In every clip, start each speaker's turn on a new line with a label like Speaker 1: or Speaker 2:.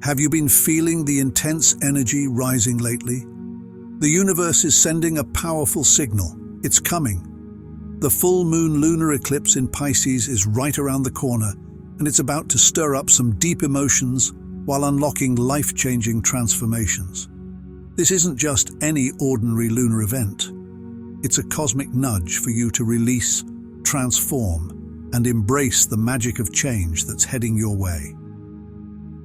Speaker 1: Have you been feeling the intense energy rising lately? The universe is sending a powerful signal. It's coming. The full moon lunar eclipse in Pisces is right around the corner, and it's about to stir up some deep emotions while unlocking life-changing transformations. This isn't just any ordinary lunar event. It's a cosmic nudge for you to release, transform, and embrace the magic of change that's heading your way.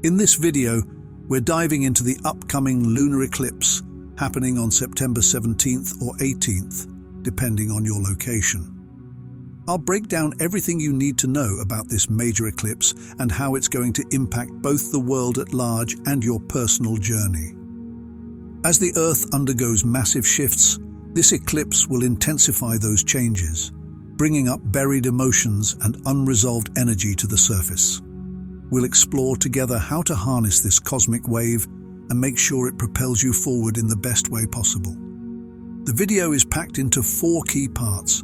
Speaker 1: In this video, we're diving into the upcoming lunar eclipse happening on September 17th or 18th, depending on your location. I'll break down everything you need to know about this major eclipse and how it's going to impact both the world at large and your personal journey. As the Earth undergoes massive shifts, this eclipse will intensify those changes, bringing up buried emotions and unresolved energy to the surface. We'll explore together how to harness this cosmic wave and make sure it propels you forward in the best way possible. The video is packed into 4 key parts.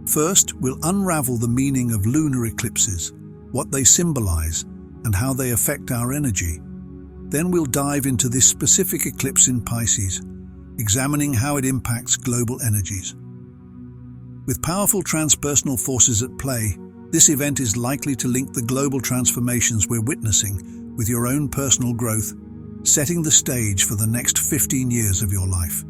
Speaker 1: First, we'll unravel the meaning of lunar eclipses, what they symbolize, and how they affect our energy. Then we'll dive into this specific eclipse in Pisces, examining how it impacts global energies. With powerful transpersonal forces at play, this event is likely to link the global transformations we're witnessing with your own personal growth, setting the stage for the next 15 years of your life.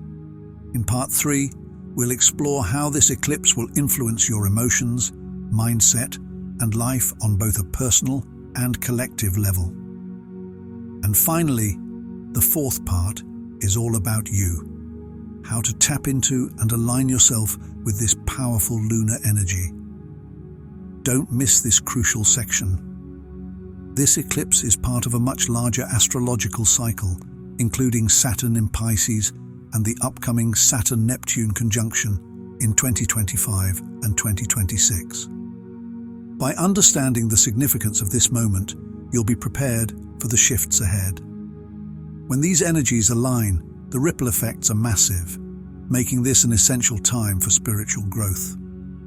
Speaker 1: In Part 3, we'll explore how this eclipse will influence your emotions, mindset, and life on both a personal and collective level. And finally, the 4th part is all about you, how to tap into and align yourself with this powerful lunar energy. Don't miss this crucial section. This eclipse is part of a much larger astrological cycle, including Saturn in Pisces and the upcoming Saturn-Neptune conjunction in 2025 and 2026. By understanding the significance of this moment, you'll be prepared for the shifts ahead. When these energies align, the ripple effects are massive, making this an essential time for spiritual growth.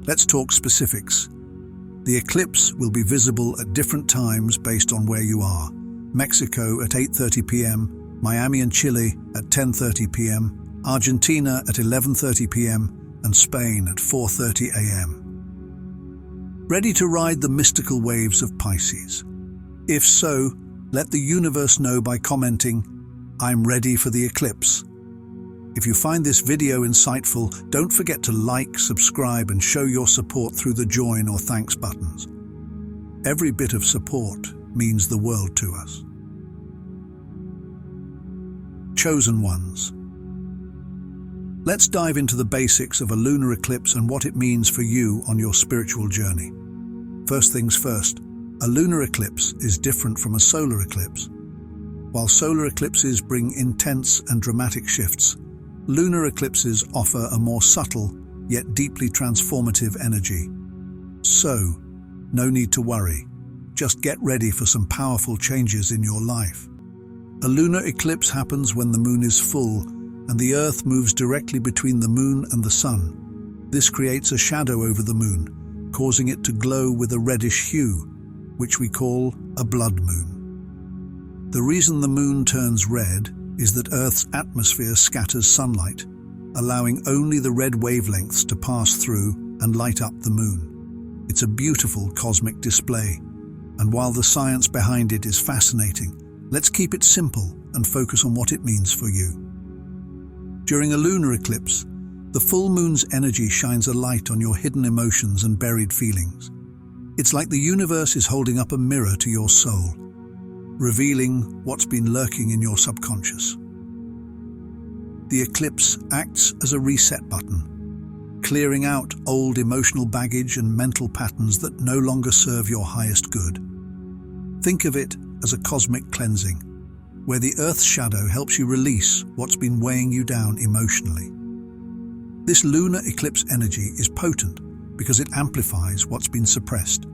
Speaker 1: Let's talk specifics. The eclipse will be visible at different times based on where you are. Mexico at 8:30 p.m., Miami and Chile at 10:30 p.m., Argentina at 11:30 p.m., and Spain at 4:30 a.m. Ready to ride the mystical waves of Pisces? If so, let the universe know by commenting, "I'm ready for the eclipse." If you find this video insightful, don't forget to like, subscribe, and show your support through the join or thanks buttons. Every bit of support means the world to us. Chosen ones. Let's dive into the basics of a lunar eclipse and what it means for you on your spiritual journey. First things first, a lunar eclipse is different from a solar eclipse. While solar eclipses bring intense and dramatic shifts, lunar eclipses offer a more subtle, yet deeply transformative energy. So, no need to worry. Just get ready for some powerful changes in your life. A lunar eclipse happens when the moon is full and the Earth moves directly between the moon and the sun. This creates a shadow over the moon, causing it to glow with a reddish hue, which we call a blood moon. The reason the moon turns red is that Earth's atmosphere scatters sunlight, allowing only the red wavelengths to pass through and light up the moon. It's a beautiful cosmic display, and while the science behind it is fascinating, let's keep it simple and focus on what it means for you. During a lunar eclipse, the full moon's energy shines a light on your hidden emotions and buried feelings. It's like the universe is holding up a mirror to your soul, revealing what's been lurking in your subconscious. The eclipse acts as a reset button, clearing out old emotional baggage and mental patterns that no longer serve your highest good. Think of it as a cosmic cleansing, where the Earth's shadow helps you release what's been weighing you down emotionally. This lunar eclipse energy is potent because it amplifies what's been suppressed,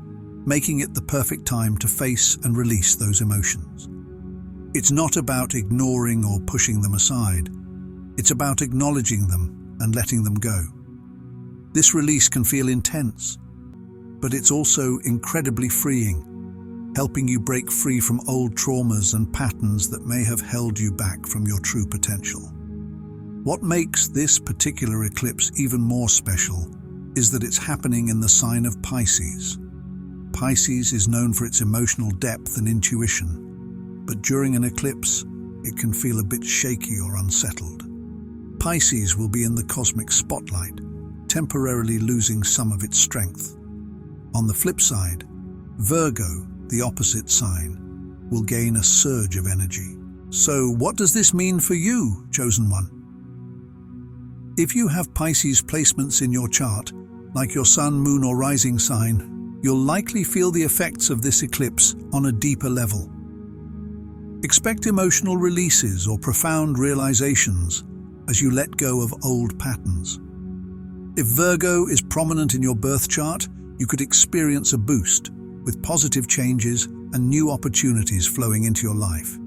Speaker 1: making it the perfect time to face and release those emotions. It's not about ignoring or pushing them aside. It's about acknowledging them and letting them go. This release can feel intense, but it's also incredibly freeing. helping you break free from old traumas and patterns that may have held you back from your true potential. What makes this particular eclipse even more special is that it's happening in the sign of Pisces. Pisces is known for its emotional depth and intuition, but during an eclipse, it can feel a bit shaky or unsettled. Pisces will be in the cosmic spotlight, temporarily losing some of its strength. On the flip side, Virgo, the opposite sign, will gain a surge of energy. So what does this mean for you, chosen one? If you have Pisces placements in your chart, like your sun, moon or rising sign, you'll likely feel the effects of this eclipse on a deeper level. Expect emotional releases or profound realizations as you let go of old patterns. If Virgo is prominent in your birth chart, you could experience a boost, with positive changes and new opportunities flowing into your life.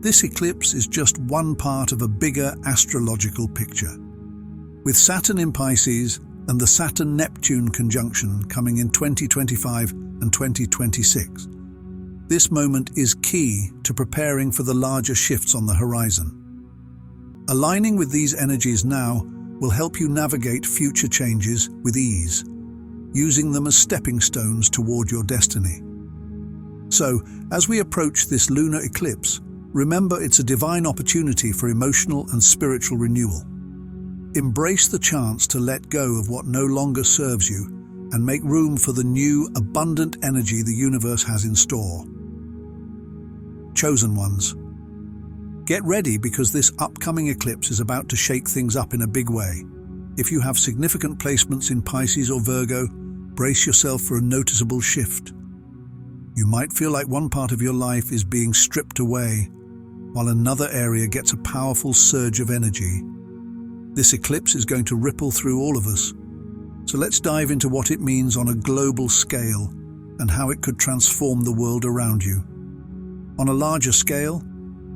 Speaker 1: This eclipse is just one part of a bigger astrological picture. With Saturn in Pisces and the Saturn-Neptune conjunction coming in 2025 and 2026, this moment is key to preparing for the larger shifts on the horizon. Aligning with these energies now will help you navigate future changes with ease, using them as stepping stones toward your destiny. So, as we approach this lunar eclipse, remember it's a divine opportunity for emotional and spiritual renewal. Embrace the chance to let go of what no longer serves you and make room for the new, abundant energy the universe has in store. Chosen ones, get ready because this upcoming eclipse is about to shake things up in a big way. If you have significant placements in Pisces or Virgo, brace yourself for a noticeable shift. You might feel like one part of your life is being stripped away, while another area gets a powerful surge of energy. This eclipse is going to ripple through all of us. So let's dive into what it means on a global scale and how it could transform the world around you. On a larger scale,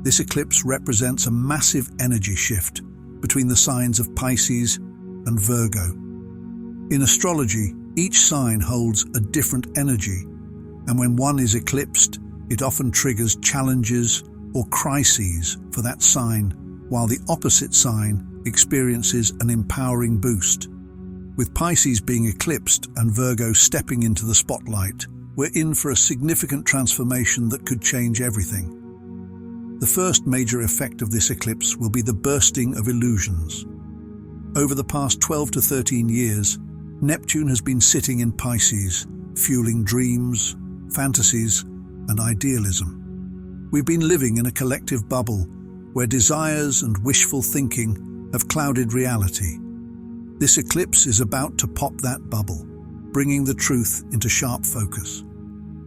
Speaker 1: this eclipse represents a massive energy shift between the signs of Pisces and Virgo. In astrology, each sign holds a different energy, and when one is eclipsed, it often triggers challenges or crises for that sign, while the opposite sign experiences an empowering boost. With Pisces being eclipsed and Virgo stepping into the spotlight, we're in for a significant transformation that could change everything. The first major effect of this eclipse will be the bursting of illusions. Over the past 12 to 13 years, Neptune has been sitting in Pisces, fueling dreams, fantasies, and idealism. We've been living in a collective bubble where desires and wishful thinking have clouded reality. This eclipse is about to pop that bubble, bringing the truth into sharp focus.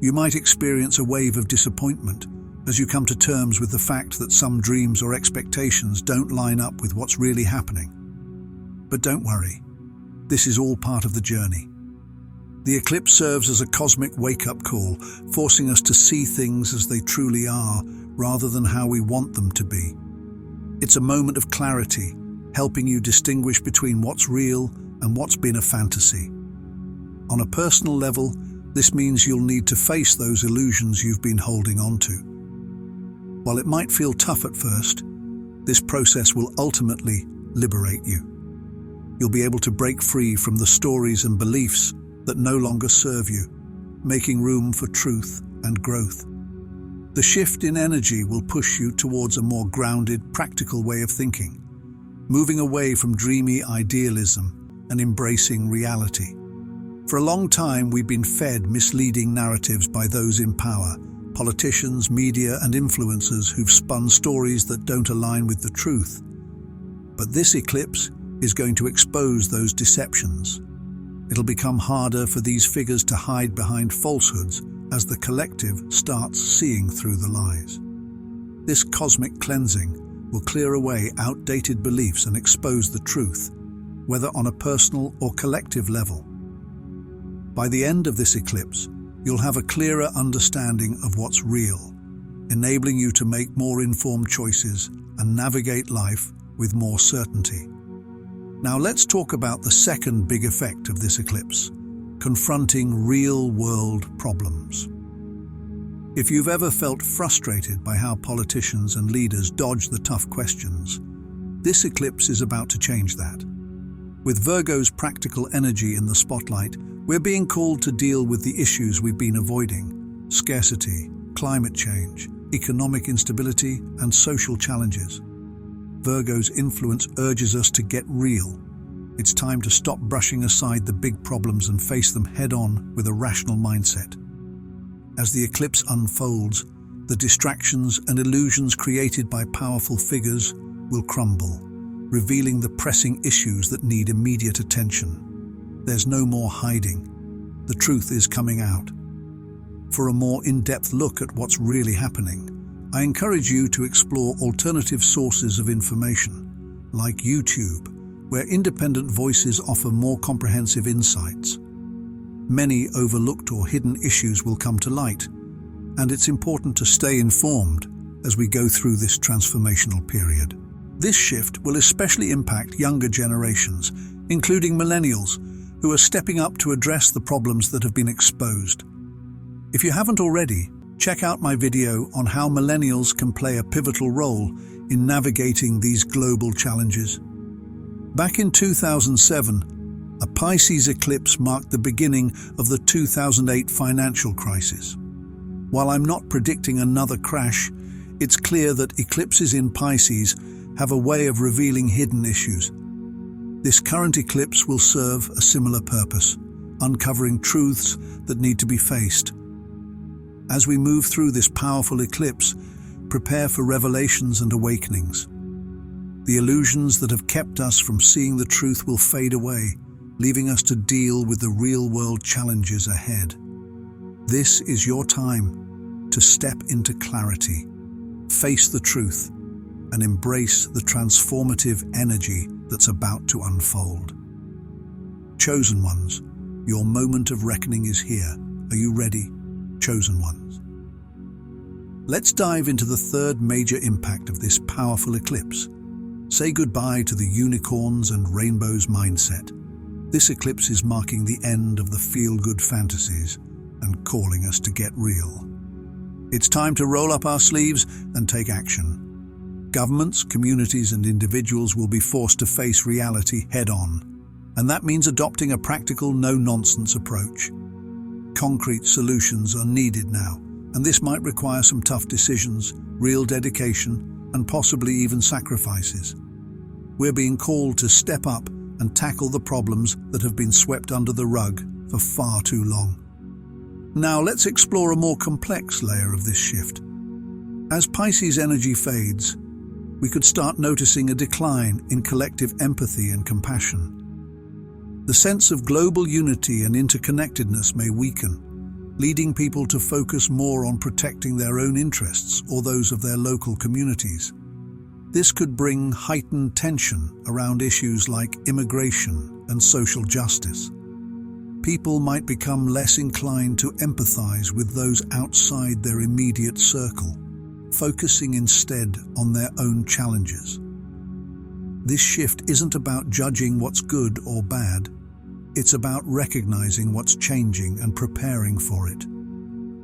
Speaker 1: You might experience a wave of disappointment as you come to terms with the fact that some dreams or expectations don't line up with what's really happening. But don't worry, this is all part of the journey. The eclipse serves as a cosmic wake-up call, forcing us to see things as they truly are, rather than how we want them to be. It's a moment of clarity, helping you distinguish between what's real and what's been a fantasy. On a personal level, this means you'll need to face those illusions you've been holding on to. While it might feel tough at first, this process will ultimately liberate you. You'll be able to break free from the stories and beliefs that no longer serve you, making room for truth and growth. The shift in energy will push you towards a more grounded, practical way of thinking, moving away from dreamy idealism and embracing reality. For a long time, we've been fed misleading narratives by those in power, politicians, media, and influencers who've spun stories that don't align with the truth. But this eclipse is going to expose those deceptions. It'll become harder for these figures to hide behind falsehoods as the collective starts seeing through the lies. This cosmic cleansing will clear away outdated beliefs and expose the truth, whether on a personal or collective level. By the end of this eclipse, you'll have a clearer understanding of what's real, enabling you to make more informed choices and navigate life with more certainty. Now let's talk about the second big effect of this eclipse, confronting real-world problems. If you've ever felt frustrated by how politicians and leaders dodge the tough questions, this eclipse is about to change that. With Virgo's practical energy in the spotlight, we're being called to deal with the issues we've been avoiding: scarcity, climate change, economic instability, and social challenges. Virgo's influence urges us to get real. It's time to stop brushing aside the big problems and face them head-on with a rational mindset. As the eclipse unfolds, the distractions and illusions created by powerful figures will crumble, revealing the pressing issues that need immediate attention. There's no more hiding. The truth is coming out. For a more in-depth look at what's really happening, I encourage you to explore alternative sources of information, like YouTube, where independent voices offer more comprehensive insights. Many overlooked or hidden issues will come to light, and it's important to stay informed as we go through this transformational period. This shift will especially impact younger generations, including millennials, who are stepping up to address the problems that have been exposed. If you haven't already, check out my video on how millennials can play a pivotal role in navigating these global challenges. Back in 2007, a Pisces eclipse marked the beginning of the 2008 financial crisis. While I'm not predicting another crash, it's clear that eclipses in Pisces have a way of revealing hidden issues. This current eclipse will serve a similar purpose, uncovering truths that need to be faced. As we move through this powerful eclipse, prepare for revelations and awakenings. The illusions that have kept us from seeing the truth will fade away, leaving us to deal with the real-world challenges ahead. This is your time to step into clarity, face the truth, and embrace the transformative energy that's about to unfold. Chosen ones, your moment of reckoning is here. Are you ready, chosen ones? Let's dive into the third major impact of this powerful eclipse. Say goodbye to the unicorns and rainbows mindset. This eclipse is marking the end of the feel-good fantasies and calling us to get real. It's time to roll up our sleeves and take action. Governments, communities, and individuals will be forced to face reality head-on, and that means adopting a practical, no-nonsense approach. Concrete solutions are needed now, and this might require some tough decisions, real dedication, and possibly even sacrifices. We're being called to step up and tackle the problems that have been swept under the rug for far too long. Now let's explore a more complex layer of this shift. As Pisces energy fades, we could start noticing a decline in collective empathy and compassion. The sense of global unity and interconnectedness may weaken, leading people to focus more on protecting their own interests or those of their local communities. This could bring heightened tension around issues like immigration and social justice. People might become less inclined to empathize with those outside their immediate circle, focusing instead on their own challenges. This shift isn't about judging what's good or bad. It's about recognizing what's changing and preparing for it.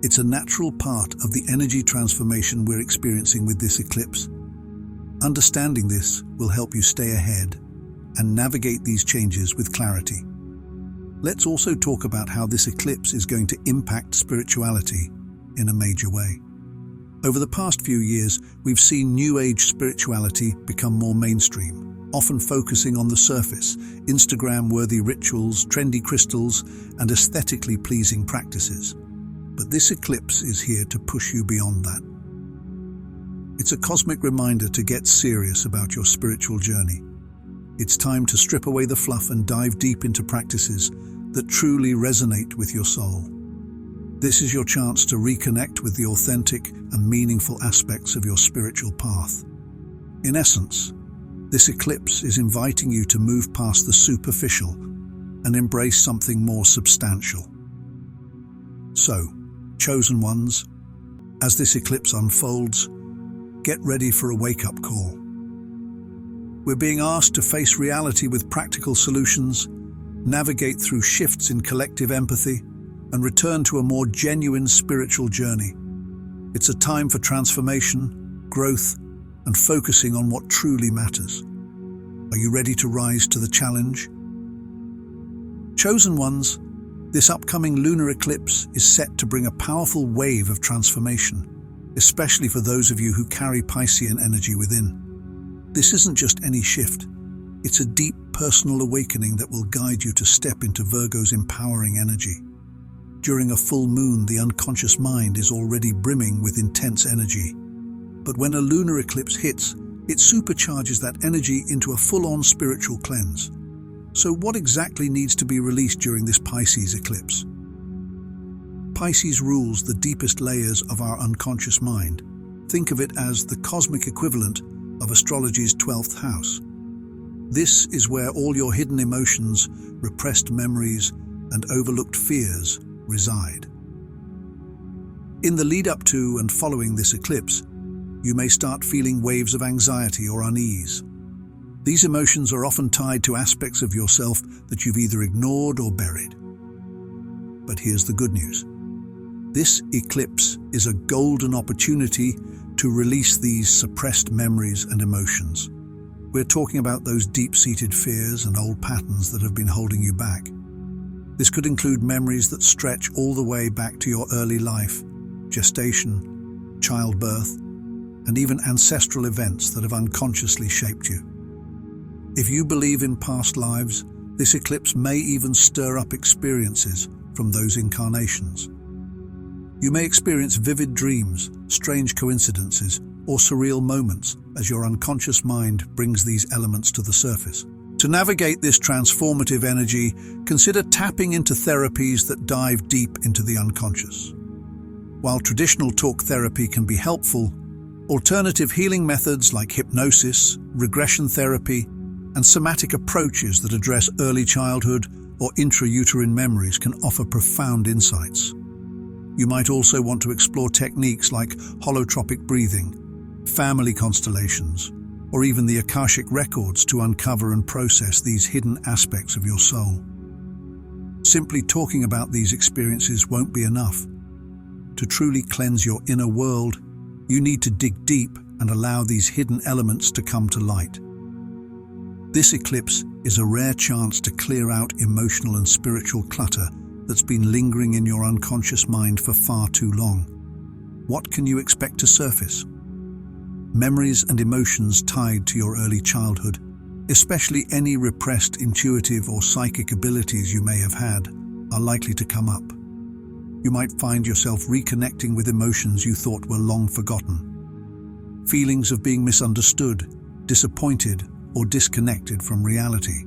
Speaker 1: It's a natural part of the energy transformation we're experiencing with this eclipse. Understanding this will help you stay ahead and navigate these changes with clarity. Let's also talk about how this eclipse is going to impact spirituality in a major way. Over the past few years, we've seen New Age spirituality become more mainstream, often focusing on the surface, Instagram-worthy rituals, trendy crystals, and aesthetically pleasing practices. But this eclipse is here to push you beyond that. It's a cosmic reminder to get serious about your spiritual journey. It's time to strip away the fluff and dive deep into practices that truly resonate with your soul. This is your chance to reconnect with the authentic and meaningful aspects of your spiritual path. In essence, this eclipse is inviting you to move past the superficial and embrace something more substantial. So, chosen ones, as this eclipse unfolds, get ready for a wake-up call. We're being asked to face reality with practical solutions, navigate through shifts in collective empathy, and return to a more genuine spiritual journey. It's a time for transformation, growth, and focusing on what truly matters. Are you ready to rise to the challenge? Chosen ones, this upcoming lunar eclipse is set to bring a powerful wave of transformation, especially for those of you who carry Piscean energy within. This isn't just any shift. It's a deep personal awakening that will guide you to step into Virgo's empowering energy. During a full moon, the unconscious mind is already brimming with intense energy. But when a lunar eclipse hits, it supercharges that energy into a full-on spiritual cleanse. So what exactly needs to be released during this Pisces eclipse? Pisces rules the deepest layers of our unconscious mind. Think of it as the cosmic equivalent of astrology's 12th house. This is where all your hidden emotions, repressed memories, and overlooked fears reside. In the lead up to and following this eclipse, you may start feeling waves of anxiety or unease. These emotions are often tied to aspects of yourself that you've either ignored or buried. But here's the good news. This eclipse is a golden opportunity to release these suppressed memories and emotions. We're talking about those deep-seated fears and old patterns that have been holding you back. This could include memories that stretch all the way back to your early life, gestation, childbirth, and even ancestral events that have unconsciously shaped you. If you believe in past lives, this eclipse may even stir up experiences from those incarnations. You may experience vivid dreams, strange coincidences, or surreal moments as your unconscious mind brings these elements to the surface. To navigate this transformative energy, consider tapping into therapies that dive deep into the unconscious. While traditional talk therapy can be helpful, alternative healing methods like hypnosis, regression therapy, and somatic approaches that address early childhood or intrauterine memories can offer profound insights. You might also want to explore techniques like holotropic breathing, family constellations, or even the Akashic records to uncover and process these hidden aspects of your soul. Simply talking about these experiences won't be enough. To truly cleanse your inner world, you need to dig deep and allow these hidden elements to come to light. This eclipse is a rare chance to clear out emotional and spiritual clutter that's been lingering in your unconscious mind for far too long. What can you expect to surface? Memories and emotions tied to your early childhood, especially any repressed intuitive or psychic abilities you may have had, are likely to come up. You might find yourself reconnecting with emotions you thought were long forgotten. Feelings of being misunderstood, disappointed, or disconnected from reality.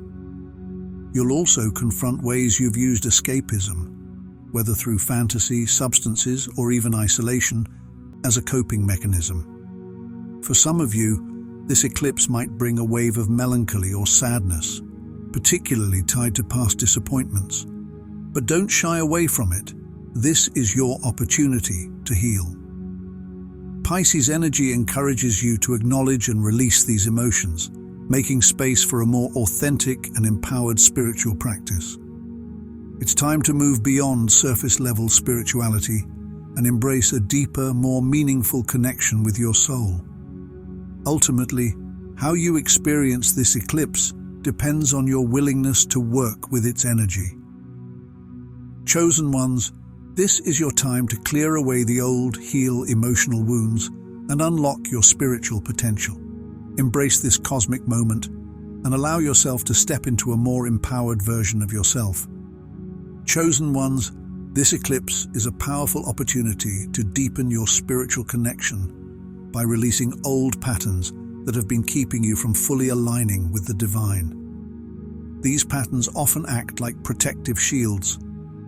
Speaker 1: You'll also confront ways you've used escapism, whether through fantasy, substances, or even isolation, as a coping mechanism. For some of you, this eclipse might bring a wave of melancholy or sadness, particularly tied to past disappointments. But don't shy away from it. This is your opportunity to heal. Pisces energy encourages you to acknowledge and release these emotions, making space for a more authentic and empowered spiritual practice. It's time to move beyond surface-level spirituality and embrace a deeper, more meaningful connection with your soul. Ultimately, how you experience this eclipse depends on your willingness to work with its energy. Chosen ones, this is your time to clear away the old, heal emotional wounds, and unlock your spiritual potential. Embrace this cosmic moment and allow yourself to step into a more empowered version of yourself. Chosen ones, this eclipse is a powerful opportunity to deepen your spiritual connection by releasing old patterns that have been keeping you from fully aligning with the divine. These patterns often act like protective shields,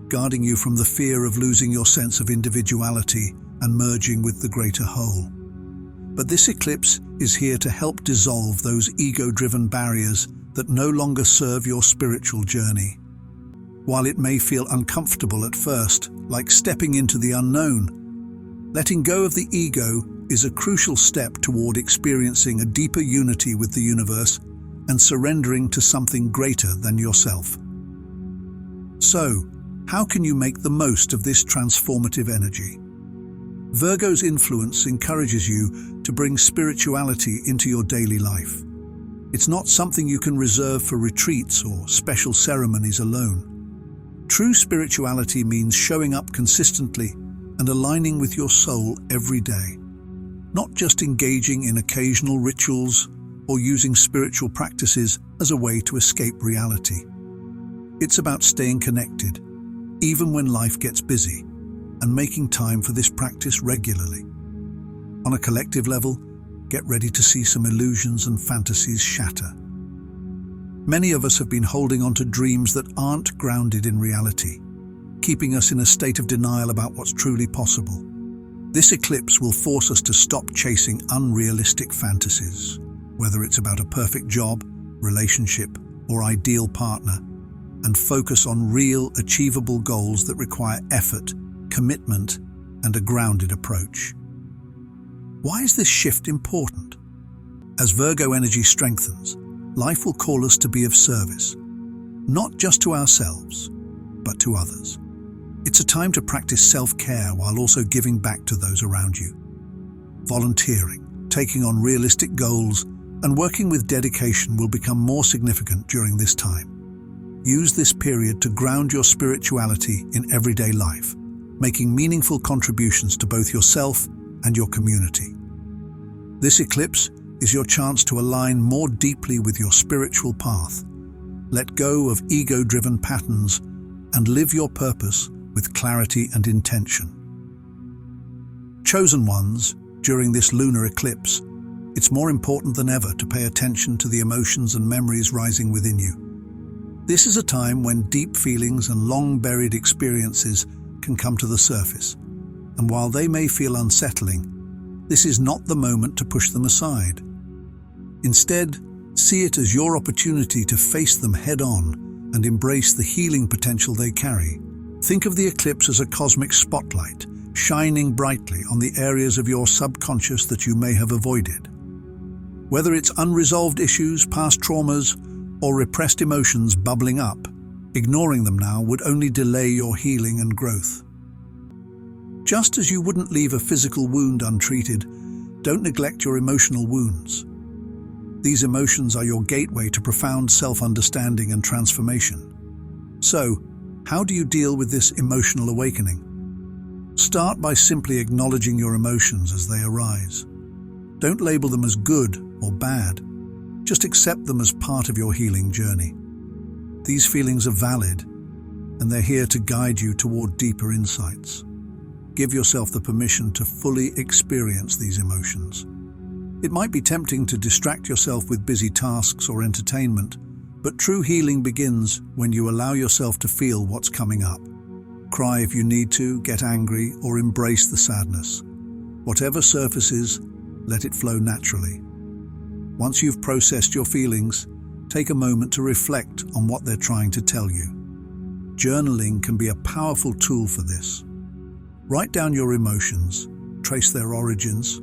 Speaker 1: guarding you from the fear of losing your sense of individuality and merging with the greater whole. But this eclipse is here to help dissolve those ego-driven barriers that no longer serve your spiritual journey. While it may feel uncomfortable at first, like stepping into the unknown, letting go of the ego is a crucial step toward experiencing a deeper unity with the universe and surrendering to something greater than yourself. So, how can you make the most of this transformative energy? Virgo's influence encourages you to bring spirituality into your daily life. It's not something you can reserve for retreats or special ceremonies alone. True spirituality means showing up consistently and aligning with your soul every day, not just engaging in occasional rituals or using spiritual practices as a way to escape reality. It's about staying connected, even when life gets busy, and making time for this practice regularly. On a collective level, get ready to see some illusions and fantasies shatter. Many of us have been holding on to dreams that aren't grounded in reality, keeping us in a state of denial about what's truly possible. This eclipse will force us to stop chasing unrealistic fantasies, whether it's about a perfect job, relationship, or ideal partner, and focus on real, achievable goals that require effort, commitment, and a grounded approach. Why is this shift important? As Virgo energy strengthens, life will call us to be of service, not just to ourselves, but to others. It's a time to practice self-care while also giving back to those around you. Volunteering, taking on realistic goals, and working with dedication will become more significant during this time. Use this period to ground your spirituality in everyday life, making meaningful contributions to both yourself and your community. This eclipse is your chance to align more deeply with your spiritual path. Let go of ego-driven patterns and live your purpose with clarity and intention. Chosen ones, during this lunar eclipse, it's more important than ever to pay attention to the emotions and memories rising within you. This is a time when deep feelings and long-buried experiences can come to the surface, and while they may feel unsettling, this is not the moment to push them aside. Instead, see it as your opportunity to face them head-on and embrace the healing potential they carry. Think of the eclipse as a cosmic spotlight, shining brightly on the areas of your subconscious that you may have avoided. Whether it's unresolved issues, past traumas, or repressed emotions bubbling up, ignoring them now would only delay your healing and growth. Just as you wouldn't leave a physical wound untreated, don't neglect your emotional wounds. These emotions are your gateway to profound self-understanding and transformation. So, how do you deal with this emotional awakening? Start by simply acknowledging your emotions as they arise. Don't label them as good or bad. Just accept them as part of your healing journey. These feelings are valid, and they're here to guide you toward deeper insights. Give yourself the permission to fully experience these emotions. It might be tempting to distract yourself with busy tasks or entertainment, but true healing begins when you allow yourself to feel what's coming up. Cry if you need to, get angry, or embrace the sadness. Whatever surfaces, let it flow naturally. Once you've processed your feelings, take a moment to reflect on what they're trying to tell you. Journaling can be a powerful tool for this. Write down your emotions, trace their origins,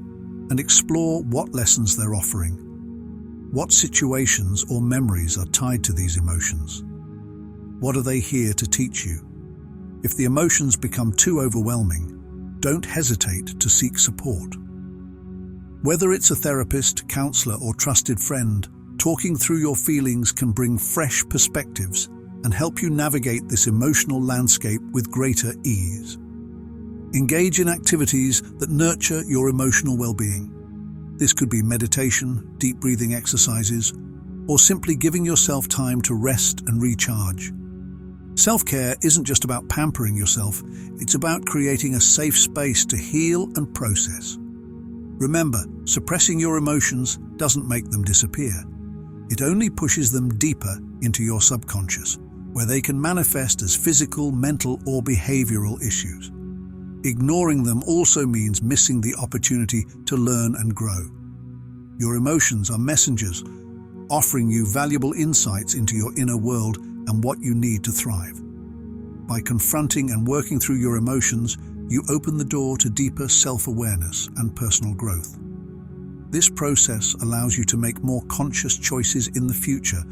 Speaker 1: and explore what lessons they're offering. What situations or memories are tied to these emotions? What are they here to teach you? If the emotions become too overwhelming, don't hesitate to seek support. Whether it's a therapist, counselor, or trusted friend, talking through your feelings can bring fresh perspectives and help you navigate this emotional landscape with greater ease. Engage in activities that nurture your emotional well-being. This could be meditation, deep breathing exercises, or simply giving yourself time to rest and recharge. Self-care isn't just about pampering yourself, it's about creating a safe space to heal and process. Remember, suppressing your emotions doesn't make them disappear. It only pushes them deeper into your subconscious, where they can manifest as physical, mental, or behavioral issues. Ignoring them also means missing the opportunity to learn and grow. Your emotions are messengers, offering you valuable insights into your inner world and what you need to thrive. By confronting and working through your emotions, you open the door to deeper self-awareness and personal growth. This process allows you to make more conscious choices in the future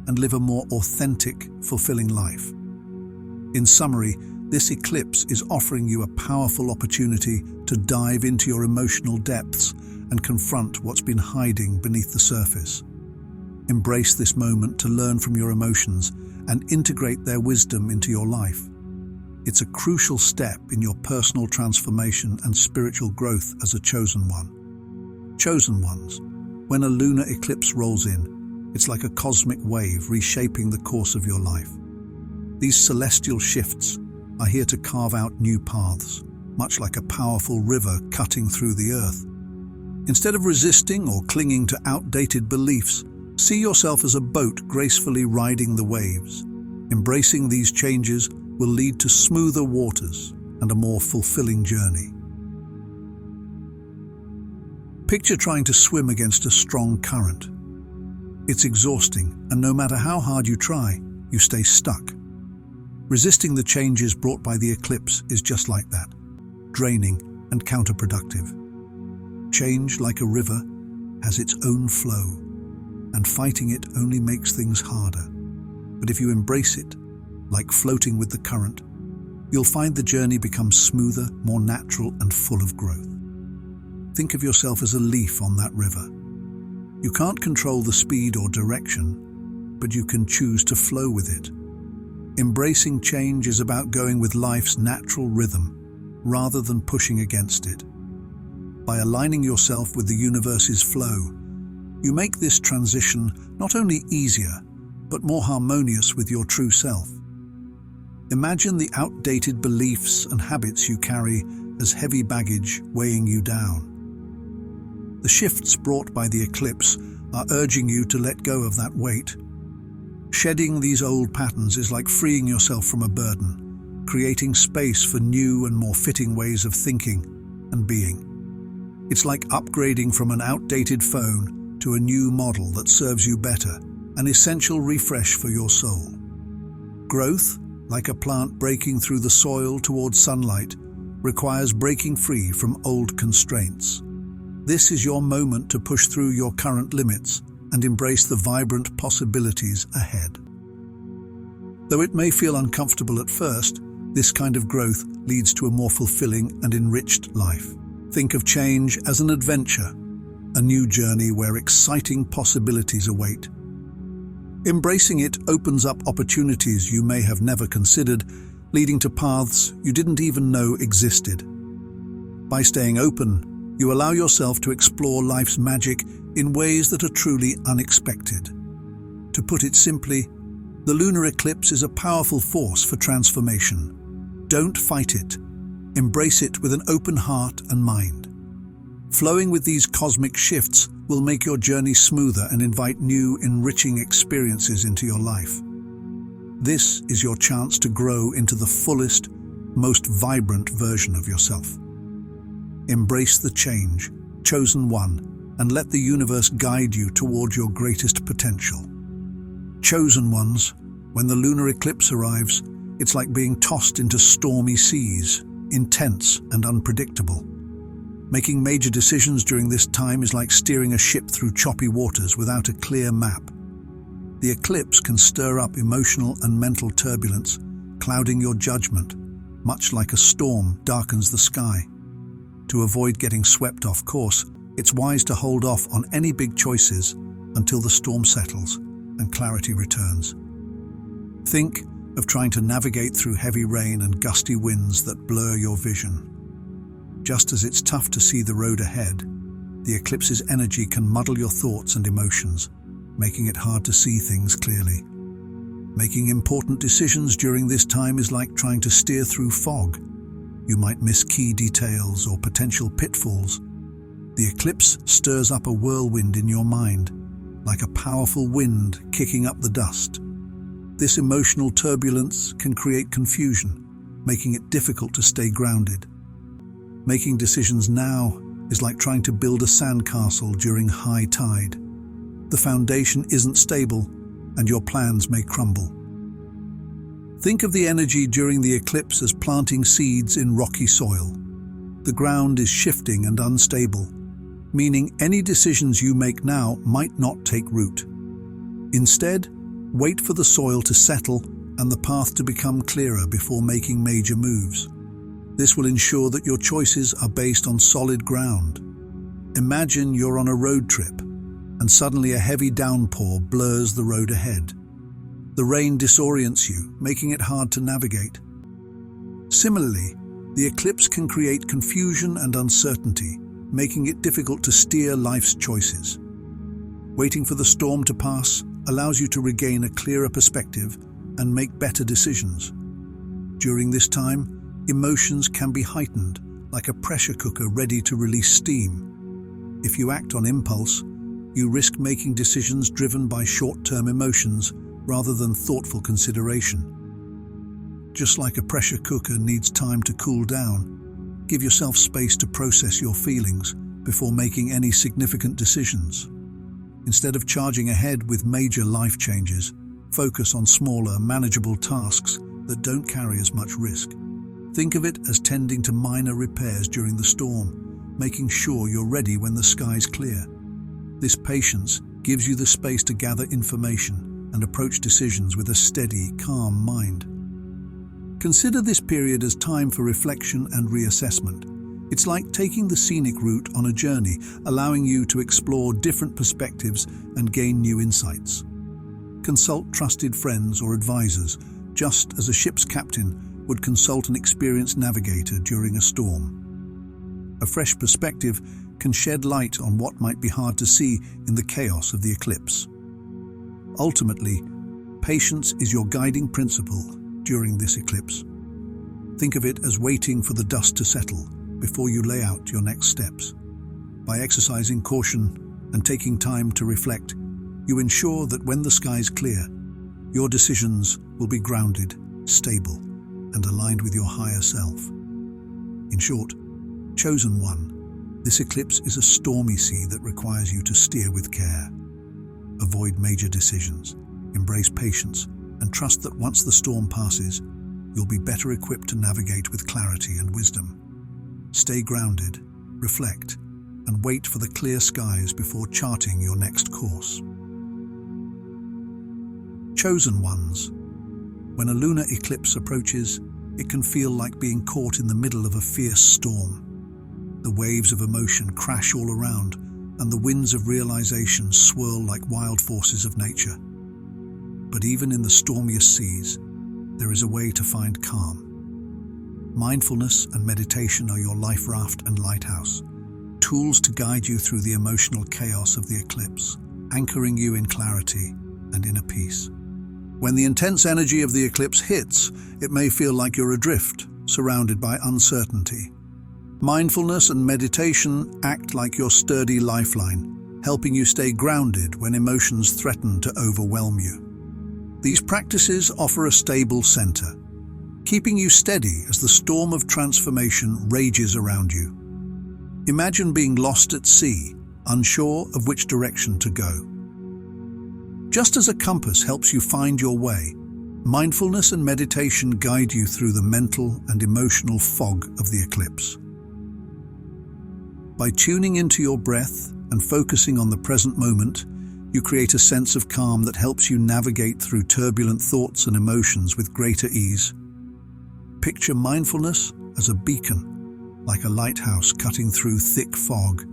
Speaker 1: and live a more authentic, fulfilling life. In summary, This eclipse is offering you a powerful opportunity to dive into your emotional depths and confront what's been hiding beneath the surface. Embrace this moment to learn from your emotions and integrate their wisdom into your life. It's a crucial step in your personal transformation and spiritual growth as a chosen one. Chosen ones, when a lunar eclipse rolls in, it's like a cosmic wave reshaping the course of your life. These celestial shifts are here to carve out new paths, much like a powerful river cutting through the earth. Instead of resisting or clinging to outdated beliefs, see yourself as a boat gracefully riding the waves. Embracing these changes will lead to smoother waters and a more fulfilling journey. Picture trying to swim against a strong current. It's exhausting, and no matter how hard you try, you stay stuck. Resisting the changes brought by the eclipse is just like that, draining and counterproductive. Change, like a river, has its own flow, and fighting it only makes things harder. But if you embrace it, like floating with the current, you'll find the journey becomes smoother, more natural, and full of growth. Think of yourself as a leaf on that river. You can't control the speed or direction, but you can choose to flow with it. Embracing change is about going with life's natural rhythm, rather than pushing against it. By aligning yourself with the universe's flow, you make this transition not only easier, but more harmonious with your true self. Imagine the outdated beliefs and habits you carry as heavy baggage weighing you down. The shifts brought by the eclipse are urging you to let go of that weight. Shedding these old patterns is like freeing yourself from a burden, creating space for new and more fitting ways of thinking and being. It's like upgrading from an outdated phone to a new model that serves you better, an essential refresh for your soul. Growth, like a plant breaking through the soil towards sunlight, requires breaking free from old constraints. This is your moment to push through your current limits and embrace the vibrant possibilities ahead. Though it may feel uncomfortable at first, this kind of growth leads to a more fulfilling and enriched life. Think of change as an adventure, a new journey where exciting possibilities await. Embracing it opens up opportunities you may have never considered, leading to paths you didn't even know existed. By staying open, you allow yourself to explore life's magic in ways that are truly unexpected. To put it simply, the lunar eclipse is a powerful force for transformation. Don't fight it. Embrace it with an open heart and mind. Flowing with these cosmic shifts will make your journey smoother and invite new, enriching experiences into your life. This is your chance to grow into the fullest, most vibrant version of yourself. Embrace the change, chosen one, and let the universe guide you toward your greatest potential. Chosen ones, when the lunar eclipse arrives, it's like being tossed into stormy seas, intense and unpredictable. Making major decisions during this time is like steering a ship through choppy waters without a clear map. The eclipse can stir up emotional and mental turbulence, clouding your judgment, much like a storm darkens the sky. To avoid getting swept off course, it's wise to hold off on any big choices until the storm settles and clarity returns. Think of trying to navigate through heavy rain and gusty winds that blur your vision. Just as it's tough to see the road ahead, the eclipse's energy can muddle your thoughts and emotions, making it hard to see things clearly. Making important decisions during this time is like trying to steer through fog. You might miss key details or potential pitfalls. The eclipse stirs up a whirlwind in your mind, like a powerful wind kicking up the dust. This emotional turbulence can create confusion, making it difficult to stay grounded. Making decisions now is like trying to build a sandcastle during high tide. The foundation isn't stable, and your plans may crumble. Think of the energy during the eclipse as planting seeds in rocky soil. The ground is shifting and unstable, meaning any decisions you make now might not take root. Instead, wait for the soil to settle and the path to become clearer before making major moves. This will ensure that your choices are based on solid ground. Imagine you're on a road trip, and suddenly a heavy downpour blurs the road ahead. The rain disorients you, making it hard to navigate. Similarly, the eclipse can create confusion and uncertainty, making it difficult to steer life's choices. Waiting for the storm to pass allows you to regain a clearer perspective and make better decisions. During this time, emotions can be heightened, like a pressure cooker ready to release steam. If you act on impulse, you risk making decisions driven by short-term emotions rather than thoughtful consideration. Just like a pressure cooker needs time to cool down, give yourself space to process your feelings before making any significant decisions. Instead of charging ahead with major life changes, focus on smaller, manageable tasks that don't carry as much risk. Think of it as tending to minor repairs during the storm, making sure you're ready when the sky's clear. This patience gives you the space to gather information and approach decisions with a steady, calm mind. Consider this period as time for reflection and reassessment. It's like taking the scenic route on a journey, allowing you to explore different perspectives and gain new insights. Consult trusted friends or advisors, just as a ship's captain would consult an experienced navigator during a storm. A fresh perspective can shed light on what might be hard to see in the chaos of the eclipse. Ultimately, patience is your guiding principle during this eclipse. Think of it as waiting for the dust to settle before you lay out your next steps. By exercising caution and taking time to reflect, you ensure that when the skies clear, your decisions will be grounded, stable, and aligned with your higher self. In short, chosen one, this eclipse is a stormy sea that requires you to steer with care. Avoid major decisions, embrace patience, and trust that once the storm passes, you'll be better equipped to navigate with clarity and wisdom. Stay grounded, reflect, and wait for the clear skies before charting your next course. Chosen ones. When a lunar eclipse approaches, it can feel like being caught in the middle of a fierce storm. The waves of emotion crash all around, and the winds of realization swirl like wild forces of nature. But even in the stormiest seas, there is a way to find calm. Mindfulness and meditation are your life raft and lighthouse, tools to guide you through the emotional chaos of the eclipse, anchoring you in clarity and inner peace. When the intense energy of the eclipse hits, it may feel like you're adrift, surrounded by uncertainty. Mindfulness and meditation act like your sturdy lifeline, helping you stay grounded when emotions threaten to overwhelm you. These practices offer a stable center, keeping you steady as the storm of transformation rages around you. Imagine being lost at sea, unsure of which direction to go. Just as a compass helps you find your way, mindfulness and meditation guide you through the mental and emotional fog of the eclipse. By tuning into your breath and focusing on the present moment, you create a sense of calm that helps you navigate through turbulent thoughts and emotions with greater ease. Picture mindfulness as a beacon, like a lighthouse cutting through thick fog.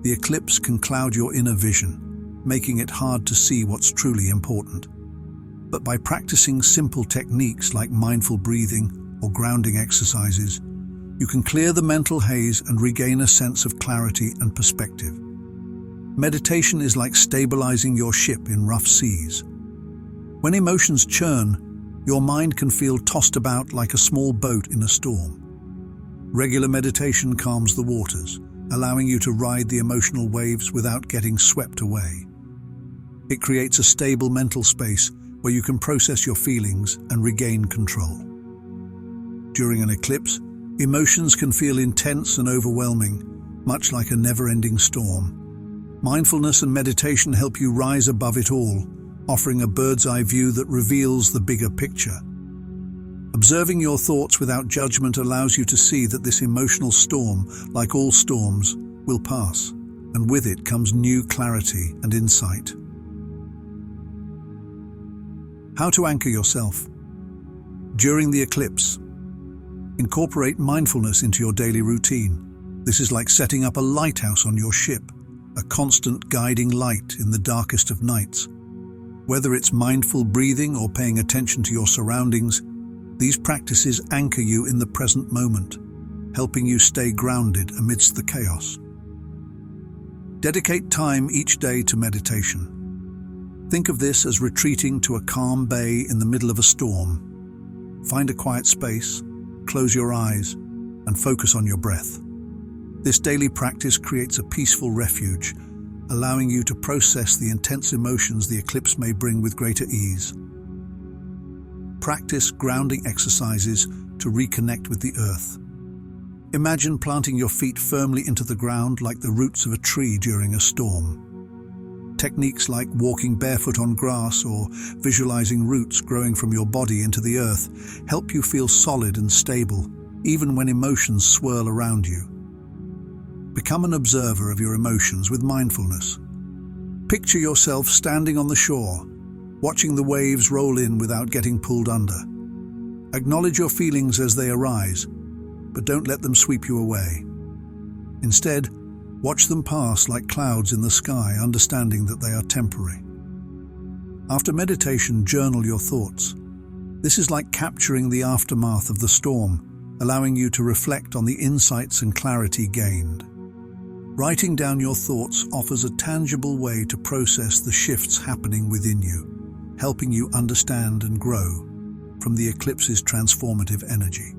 Speaker 1: The eclipse can cloud your inner vision, making it hard to see what's truly important. But by practicing simple techniques like mindful breathing or grounding exercises, you can clear the mental haze and regain a sense of clarity and perspective. Meditation is like stabilizing your ship in rough seas. When emotions churn, your mind can feel tossed about like a small boat in a storm. Regular meditation calms the waters, allowing you to ride the emotional waves without getting swept away. It creates a stable mental space where you can process your feelings and regain control. During an eclipse, emotions can feel intense and overwhelming, much like a never-ending storm. Mindfulness and meditation help you rise above it all, offering a bird's-eye view that reveals the bigger picture. Observing your thoughts without judgment allows you to see that this emotional storm, like all storms, will pass, and with it comes new clarity and insight. How to anchor yourself. During the eclipse, incorporate mindfulness into your daily routine. This is like setting up a lighthouse on your ship, a constant guiding light in the darkest of nights. Whether it's mindful breathing or paying attention to your surroundings, these practices anchor you in the present moment, helping you stay grounded amidst the chaos. Dedicate time each day to meditation. Think of this as retreating to a calm bay in the middle of a storm. Find a quiet space, close your eyes, and focus on your breath. This daily practice creates a peaceful refuge, allowing you to process the intense emotions the eclipse may bring with greater ease. Practice grounding exercises to reconnect with the earth. Imagine planting your feet firmly into the ground like the roots of a tree during a storm. Techniques like walking barefoot on grass or visualizing roots growing from your body into the earth help you feel solid and stable, even when emotions swirl around you. Become an observer of your emotions with mindfulness. Picture yourself standing on the shore, watching the waves roll in without getting pulled under. Acknowledge your feelings as they arise, but don't let them sweep you away. Instead, watch them pass like clouds in the sky, understanding that they are temporary. After meditation, journal your thoughts. This is like capturing the aftermath of the storm, allowing you to reflect on the insights and clarity gained. Writing down your thoughts offers a tangible way to process the shifts happening within you, helping you understand and grow from the eclipse's transformative energy.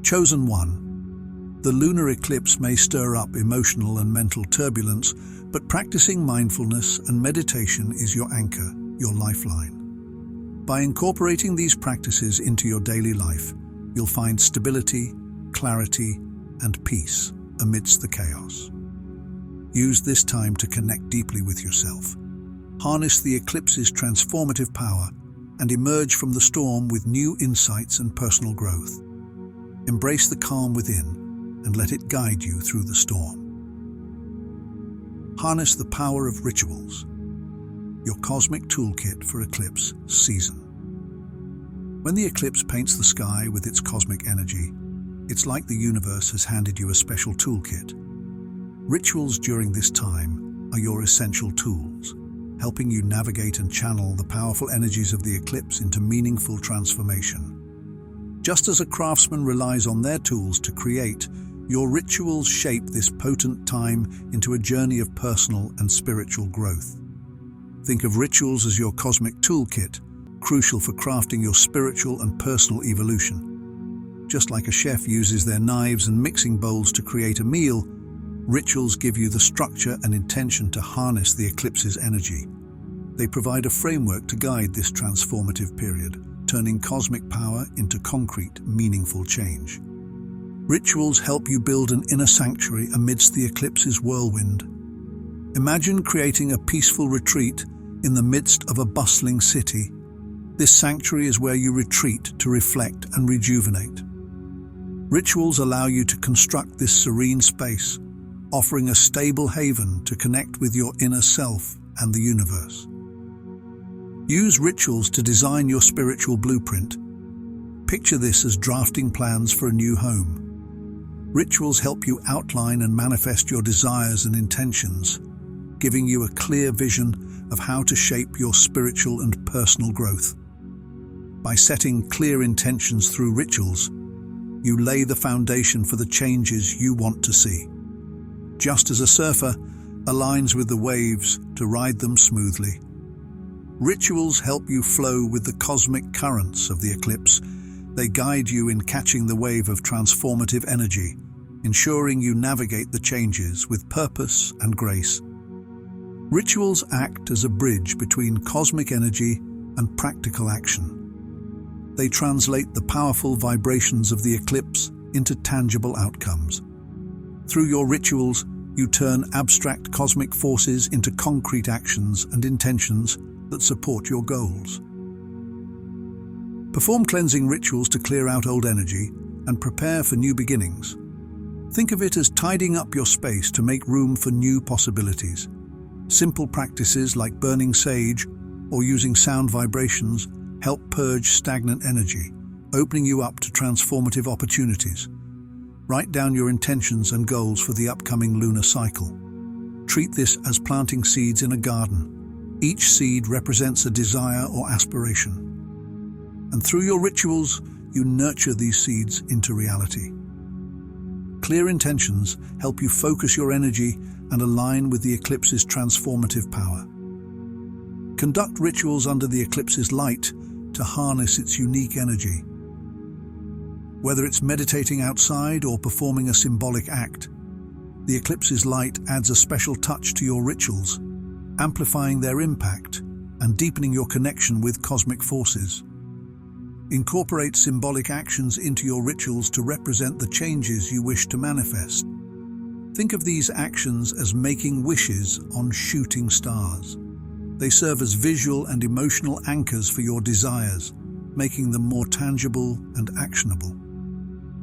Speaker 1: Chosen one. The lunar eclipse may stir up emotional and mental turbulence, but practicing mindfulness and meditation is your anchor, your lifeline. By incorporating these practices into your daily life, you'll find stability, clarity, and peace amidst the chaos. Use this time to connect deeply with yourself. Harness the eclipse's transformative power and emerge from the storm with new insights and personal growth. Embrace the calm within and let it guide you through the storm. Harness the power of rituals, your cosmic toolkit for eclipse season. When the eclipse paints the sky with its cosmic energy, it's like the universe has handed you a special toolkit. Rituals during this time are your essential tools, helping you navigate and channel the powerful energies of the eclipse into meaningful transformation. Just as a craftsman relies on their tools to create, your rituals shape this potent time into a journey of personal and spiritual growth. Think of rituals as your cosmic toolkit, crucial for crafting your spiritual and personal evolution. Just like a chef uses their knives and mixing bowls to create a meal, rituals give you the structure and intention to harness the eclipse's energy. They provide a framework to guide this transformative period, turning cosmic power into concrete, meaningful change. Rituals help you build an inner sanctuary amidst the eclipse's whirlwind. Imagine creating a peaceful retreat in the midst of a bustling city. This sanctuary is where you retreat to reflect and rejuvenate. Rituals allow you to construct this serene space, offering a stable haven to connect with your inner self and the universe. Use rituals to design your spiritual blueprint. Picture this as drafting plans for a new home. Rituals help you outline and manifest your desires and intentions, giving you a clear vision of how to shape your spiritual and personal growth. By setting clear intentions through rituals, you lay the foundation for the changes you want to see. Just as a surfer aligns with the waves to ride them smoothly, rituals help you flow with the cosmic currents of the eclipse. They guide you in catching the wave of transformative energy, ensuring you navigate the changes with purpose and grace. Rituals act as a bridge between cosmic energy and practical action. They translate the powerful vibrations of the eclipse into tangible outcomes. Through your rituals, you turn abstract cosmic forces into concrete actions and intentions that support your goals. Perform cleansing rituals to clear out old energy and prepare for new beginnings. Think of it as tidying up your space to make room for new possibilities. Simple practices like burning sage or using sound vibrations help purge stagnant energy, opening you up to transformative opportunities. Write down your intentions and goals for the upcoming lunar cycle. Treat this as planting seeds in a garden. Each seed represents a desire or aspiration. And through your rituals, you nurture these seeds into reality. Clear intentions help you focus your energy and align with the eclipse's transformative power. Conduct rituals under the eclipse's light to harness its unique energy. Whether it's meditating outside or performing a symbolic act, the eclipse's light adds a special touch to your rituals, amplifying their impact and deepening your connection with cosmic forces. Incorporate symbolic actions into your rituals to represent the changes you wish to manifest. Think of these actions as making wishes on shooting stars. They serve as visual and emotional anchors for your desires, making them more tangible and actionable.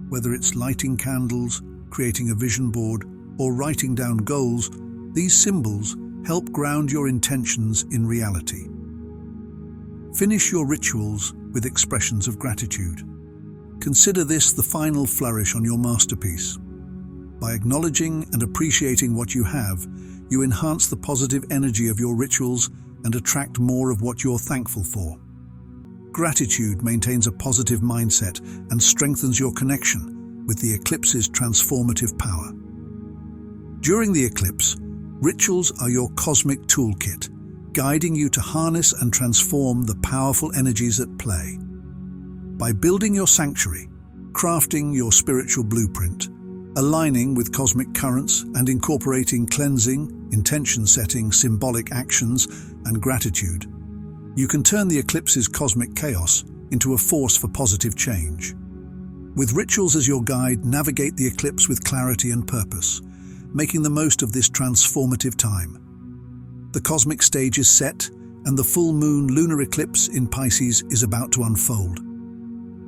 Speaker 1: Whether it's lighting candles, creating a vision board, or writing down goals, these symbols help ground your intentions in reality. Finish your rituals with expressions of gratitude. Consider this the final flourish on your masterpiece. By acknowledging and appreciating what you have, you enhance the positive energy of your rituals and attract more of what you're thankful for. Gratitude maintains a positive mindset and strengthens your connection with the eclipse's transformative power. During the eclipse, rituals are your cosmic toolkit, guiding you to harness and transform the powerful energies at play. By building your sanctuary, crafting your spiritual blueprint, aligning with cosmic currents and incorporating cleansing, intention-setting, symbolic actions, and gratitude, you can turn the eclipse's cosmic chaos into a force for positive change. With rituals as your guide, navigate the eclipse with clarity and purpose, making the most of this transformative time. The cosmic stage is set, and the full moon lunar eclipse in Pisces is about to unfold.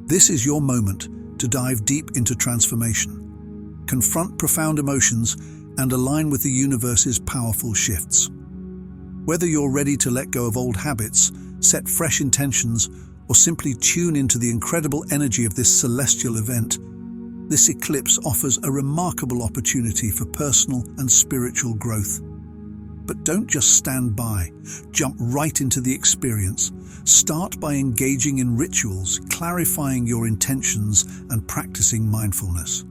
Speaker 1: This is your moment to dive deep into transformation, confront profound emotions, and align with the universe's powerful shifts. Whether you're ready to let go of old habits, set fresh intentions, or simply tune into the incredible energy of this celestial event, this eclipse offers a remarkable opportunity for personal and spiritual growth. But don't just stand by. Jump right into the experience. Start by engaging in rituals, clarifying your intentions, and practicing mindfulness.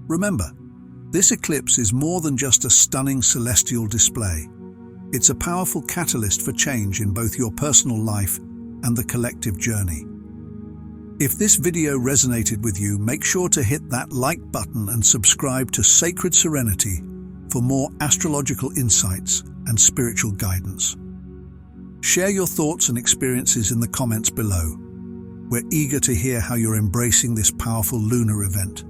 Speaker 1: Remember, this eclipse is more than just a stunning celestial display. It's a powerful catalyst for change in both your personal life and the collective journey. If this video resonated with you, make sure to hit that like button and subscribe to Sacred Serenity for more astrological insights and spiritual guidance. Share your thoughts and experiences in the comments below. We're eager to hear how you're embracing this powerful lunar event.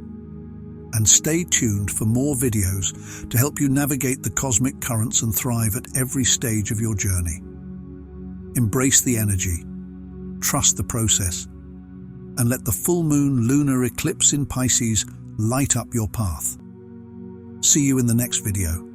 Speaker 1: And stay tuned for more videos to help you navigate the cosmic currents and thrive at every stage of your journey. Embrace the energy, trust the process, and let the full moon lunar eclipse in Pisces light up your path. See you in the next video.